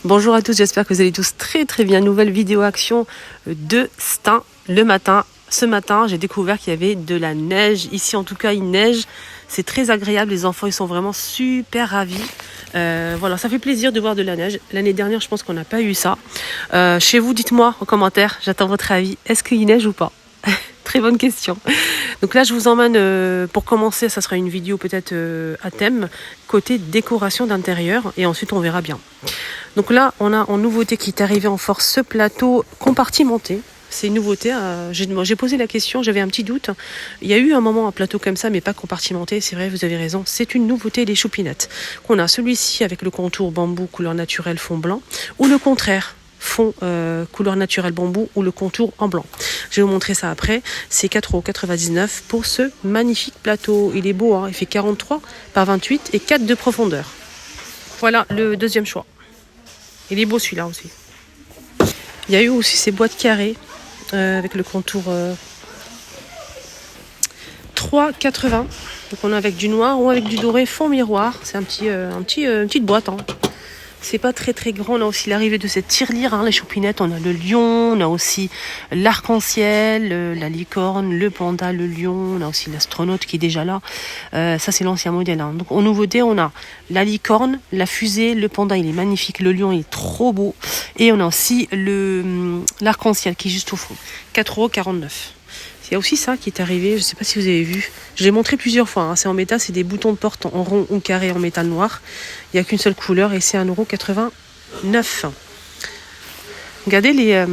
Bonjour à tous, j'espère que vous allez tous très très bien. Nouvelle vidéo action de Stein le matin. Ce matin, j'ai découvert qu'il y avait de la neige. Ici, en tout cas, il neige. C'est très agréable. Les enfants, ils sont vraiment super ravis. Voilà, ça fait plaisir de voir de la neige. L'année dernière, je pense qu'on n'a pas eu ça. Chez vous, dites-moi en commentaire. J'attends votre avis. Est-ce qu'il neige ou pas? Très bonne question. Donc là, je vous emmène, pour commencer, ça sera une vidéo peut-être à thème, côté décoration d'intérieur. Et ensuite, on verra bien. Donc là, on a en nouveauté qui est arrivé en force ce plateau compartimenté. C'est une nouveauté. J'ai posé la question, j'avais un petit doute. Il y a eu un moment un plateau comme ça, mais pas compartimenté. C'est vrai, vous avez raison. C'est une nouveauté des choupinettes. On a celui-ci avec le contour bambou couleur naturelle fond blanc, ou le contraire, fond couleur naturelle bambou ou le contour en blanc. Je vais vous montrer ça après. C'est 4,99 € pour ce magnifique plateau. Il est beau, hein. Il fait 43 par 28 et 4 de profondeur. Voilà le deuxième choix. Il est beau celui-là aussi. Il y a eu aussi ces boîtes carrées avec le contour 3,80 €. Donc on a avec du noir ou avec du doré fond miroir. C'est une petite boîte. Hein. C'est pas très très grand. On a aussi l'arrivée de cette tirelire, hein, les choupinettes. On a le lion, on a aussi l'arc-en-ciel, la licorne, le panda, le lion. On a aussi l'astronaute qui est déjà là. Ça c'est l'ancien modèle. Hein. Donc en nouveauté, on a la licorne, la fusée, le panda, il est magnifique, le lion il est trop beau. Et on a aussi l'arc-en-ciel qui est juste au fond. 4,49 €. Il y a aussi ça qui est arrivé, je ne sais pas si vous avez vu. Je l'ai montré plusieurs fois. Hein. C'est en métal, c'est des boutons de porte en rond ou carré en métal noir. Il n'y a qu'une seule couleur et c'est 1,89 €. Regardez les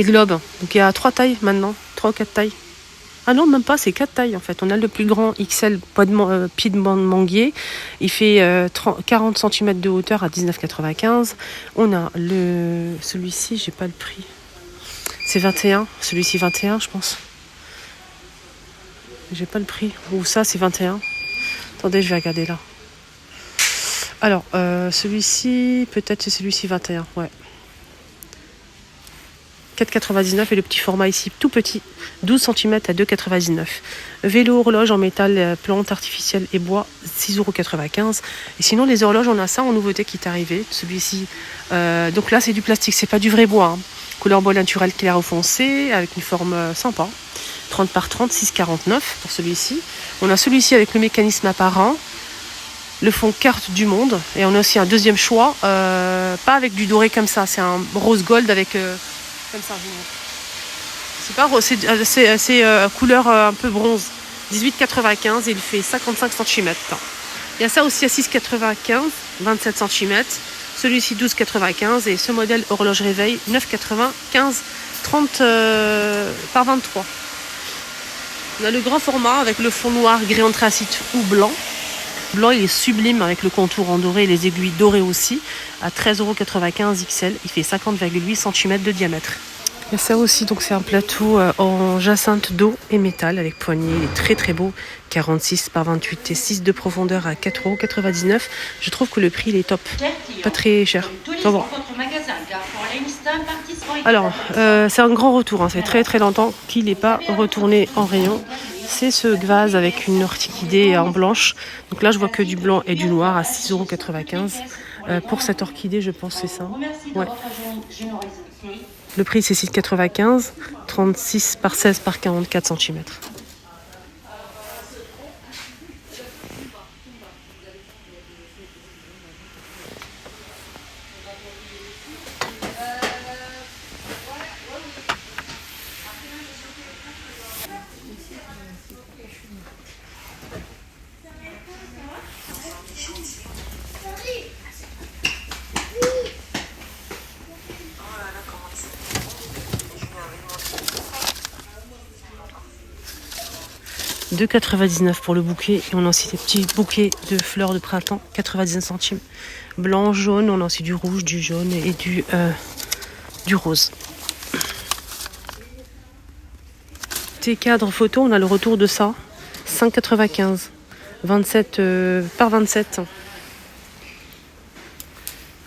globes. Donc il y a 3 tailles maintenant, 3 ou 4 tailles. Ah non, même pas, c'est 4 tailles en fait. On a le plus grand XL pied de manguier. Il fait 40 cm de hauteur à 19,95 €. On a celui-ci, j'ai pas le prix. C'est 21, celui-ci 21 je pense. J'ai pas le prix. Ou ça c'est 21. Attendez, je vais regarder là. Alors, celui-ci, peut-être c'est celui-ci 21, ouais. 4,99 € et le petit format ici, tout petit, 12 cm à 2,99 €. Vélo horloge en métal, plante artificielle et bois, 6,95 €. Et sinon, les horloges, on a ça en nouveauté qui est arrivé. Celui-ci, donc là c'est du plastique, c'est pas du vrai bois. Hein. Couleur bois naturel clair ou foncé, avec une forme sympa. 30 par 30, 6,49 € pour celui-ci. On a celui-ci avec le mécanisme apparent. Le fond carte du monde. Et on a aussi un deuxième choix. Pas avec du doré comme ça. C'est un rose gold avec... comme ça, c'est pas rose. C'est couleur un peu bronze. 18,95 € et il fait 55 cm. Il y a ça aussi à 6,95 €, 27 cm. Celui-ci 12,95 € et ce modèle horloge réveil 9,95 €, 30 par 23. On a le grand format avec le fond noir, gris anthracite ou blanc. Blanc, il est sublime avec le contour en doré et les aiguilles dorées aussi. À 13,95 € XL, il fait 50,8 cm de diamètre. Il y a ça aussi, donc c'est un plateau en jacinthe d'eau et métal avec poignée. Il est très très beau. 46 par 28 et 6 de profondeur à 4,99 €. Je trouve que le prix il est top. Pas très cher. Bon. Alors, c'est un grand retour. Hein. C'est très très longtemps qu'il n'est pas retourné en rayon. C'est ce vase avec une orchidée en blanche. Donc là, je vois que du blanc et du noir à 6,95 €. Pour cette orchidée, je pense que c'est ça. Ouais. Le prix, c'est 6,95 €, 36 par 16 par 44 cm. « 2,99 € pour le bouquet. Et on a aussi des petits bouquets de fleurs de printemps, 99 centimes. Blanc, jaune, on a aussi du rouge, du jaune et du rose. Tes cadres photo, on a le retour de ça. 5,95 €. 27 par 27.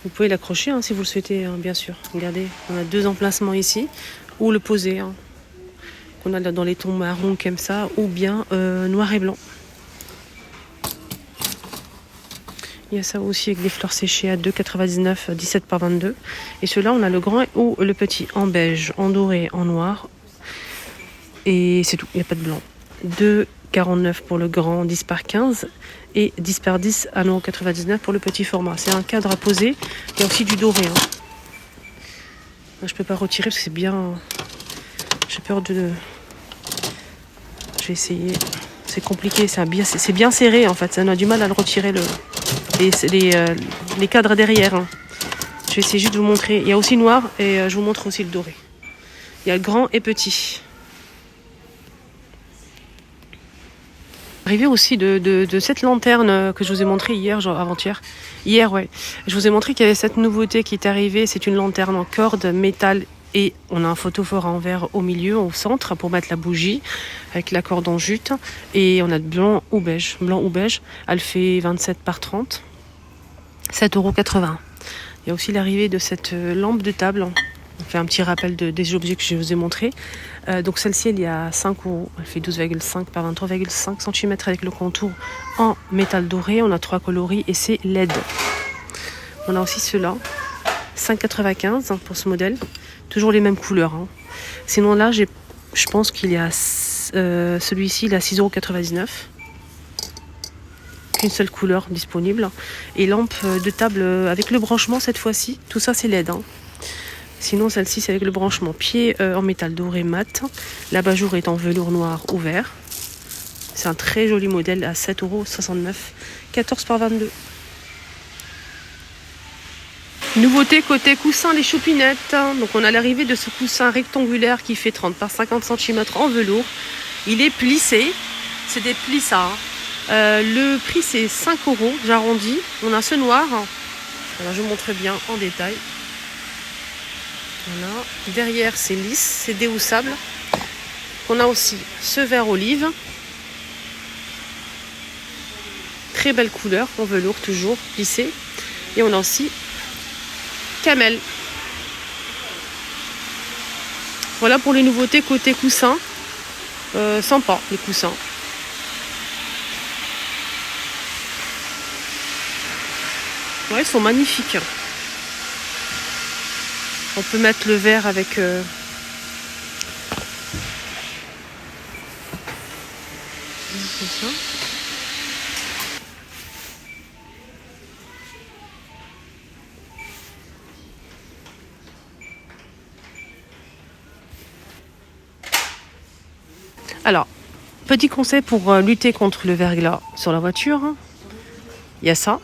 Vous pouvez l'accrocher hein, si vous le souhaitez, hein, bien sûr. Regardez, on a 2 emplacements ici. Ou le poser. Hein. Qu'on a dans les tons marron comme ça, ou bien noir et blanc. Il y a ça aussi avec des fleurs séchées à 2,99, 17 par 22. Et ceux-là, on a le grand ou le petit en beige, en doré, en noir. Et c'est tout, il n'y a pas de blanc. 2,49 pour le grand, 10 par 15. Et 10 par 10 à 1,99 € pour le petit format. C'est un cadre à poser. Il y a aussi du doré. Je peux pas retirer parce que c'est bien... J'ai peur de... Je vais essayer. C'est compliqué, c'est bien serré en fait. On a du mal à le retirer, les cadres derrière. Je vais essayer juste de vous montrer. Il y a aussi noir et je vous montre aussi le doré. Il y a le grand et petit. Arrivé aussi de cette lanterne que je vous ai montré hier, genre avant-hier. Hier, ouais. Je vous ai montré qu'il y avait cette nouveauté qui est arrivée. C'est une lanterne en corde, métal. Et on a un photophore en verre au milieu, au centre, pour mettre la bougie, avec la corde en jute. Et on a de blanc ou beige. Blanc ou beige. Elle fait 27 par 30. 7,80 €. Il y a aussi l'arrivée de cette lampe de table. On fait un petit rappel des objets que je vous ai montrés. Donc celle-ci, elle est à 5 €. Elle fait 12,5 par 23,5 cm avec le contour en métal doré. On a 3 coloris et c'est LED. On a aussi ceux-là. 5,95 € pour ce modèle. Toujours les mêmes couleurs. Sinon là, je pense qu'il y a celui-ci, il est à 6,99 €. Une seule couleur disponible. Et lampe de table avec le branchement cette fois-ci. Tout ça, c'est LED. Sinon, celle-ci, c'est avec le branchement pied en métal doré mat. L'abat-jour est en velours noir ou vert. C'est un très joli modèle à 7,69 €. 14 par 22. Nouveauté côté coussin, les choupinettes. Donc on a l'arrivée de ce coussin rectangulaire qui fait 30 par 50 cm en velours. Il est plissé. C'est des plissards. Le prix c'est 5 €, j'arrondis. On a ce noir. Alors je vous montre bien en détail. Voilà. Derrière c'est lisse, c'est déhoussable. On a aussi ce vert olive. Très belle couleur en velours toujours plissé. Et on a aussi camel. Voilà pour les nouveautés côté coussin. Sympa les coussins. Ouais, ils sont magnifiques. On peut mettre le vert avec comme ça. Alors, petit conseil pour lutter contre le verglas sur la voiture. Il y a ça.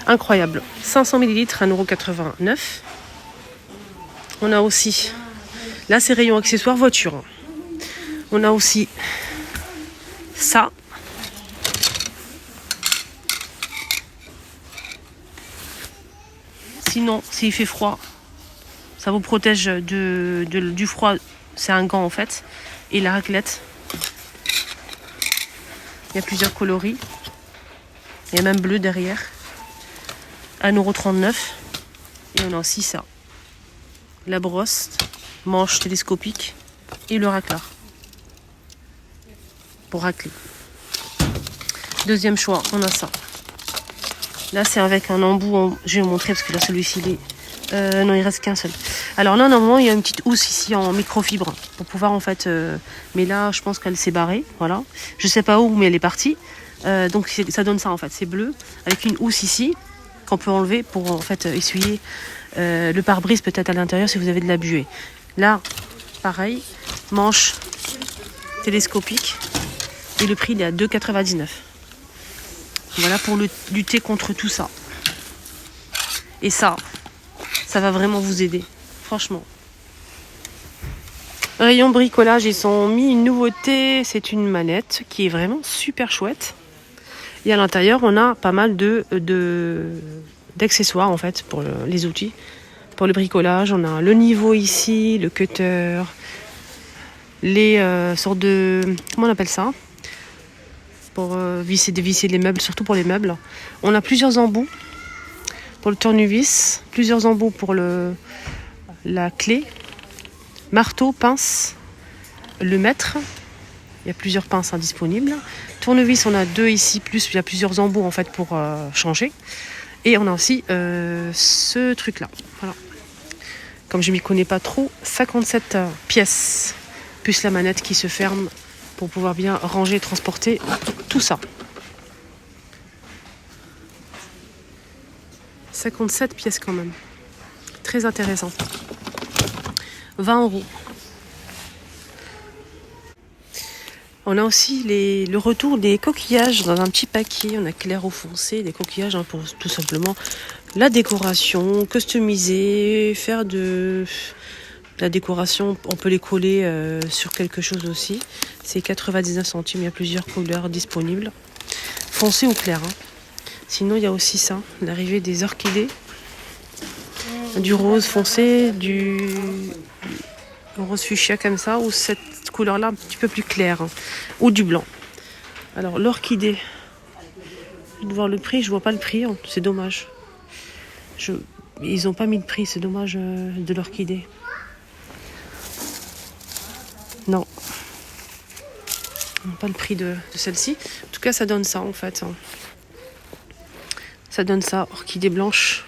Incroyable. 500 ml à 1,89 €. On a aussi, là c'est rayon accessoires voiture. On a aussi ça. Sinon, s'il fait froid, ça vous protège du froid. C'est un gant en fait. Et la raclette. Il y a plusieurs coloris. Il y a même bleu derrière. 1,39 €. Et on a aussi ça. La brosse, manche télescopique et le raclard. Pour racler. Deuxième choix, on a ça. Là, c'est avec un embout. Je vais vous montrer parce que là, celui-ci, non, il reste qu'un seul. Alors là, normalement, il y a une petite housse ici en microfibre pour pouvoir en fait. Mais là, je pense qu'elle s'est barrée. Voilà. Je sais pas où, mais elle est partie. Donc ça donne ça en fait. C'est bleu avec une housse ici qu'on peut enlever pour en fait essuyer le pare-brise peut-être à l'intérieur si vous avez de la buée. Là, pareil, manche télescopique et le prix il est à 2,99 €. Voilà pour lutter contre tout ça. Et ça va vraiment vous aider, franchement. Rayon bricolage, ils ont mis une nouveauté, c'est une manette qui est vraiment super chouette. Et à l'intérieur, on a pas mal d'accessoires en fait pour les outils. Pour le bricolage, on a le niveau ici, le cutter, les sortes de... Comment on appelle ça ? Pour dévisser les meubles, surtout pour les meubles. On a plusieurs embouts pour le tournevis, plusieurs embouts pour la clé, marteau, pince, le mètre. Il y a plusieurs pinces disponibles. Tournevis, on a 2 ici, plus il y a plusieurs embouts en fait pour changer. Et on a aussi ce truc-là. Voilà. Comme je m'y connais pas trop, 57 pièces, plus la manette qui se ferme pour pouvoir bien ranger et transporter tout ça. 57 pièces quand même. Très intéressant. 20 €. On a aussi le retour des coquillages dans un petit paquet. On a clair ou foncé, des coquillages pour tout simplement la décoration, customiser, faire de la décoration. On peut les coller sur quelque chose aussi. C'est 99 centimes, il y a plusieurs couleurs disponibles. Foncé ou clair. Sinon, il y a aussi ça, l'arrivée des orchidées. Du rose foncé, du rose fuchsia comme ça, ou cette couleur-là un petit peu plus claire, ou du blanc. Alors, l'orchidée, je vais voir le prix, je vois pas le prix, c'est dommage. Ils n'ont pas mis le prix, c'est dommage de l'orchidée. Non. Pas le prix de celle-ci. En tout cas, ça donne ça en fait. Ça donne ça, orchidée blanche.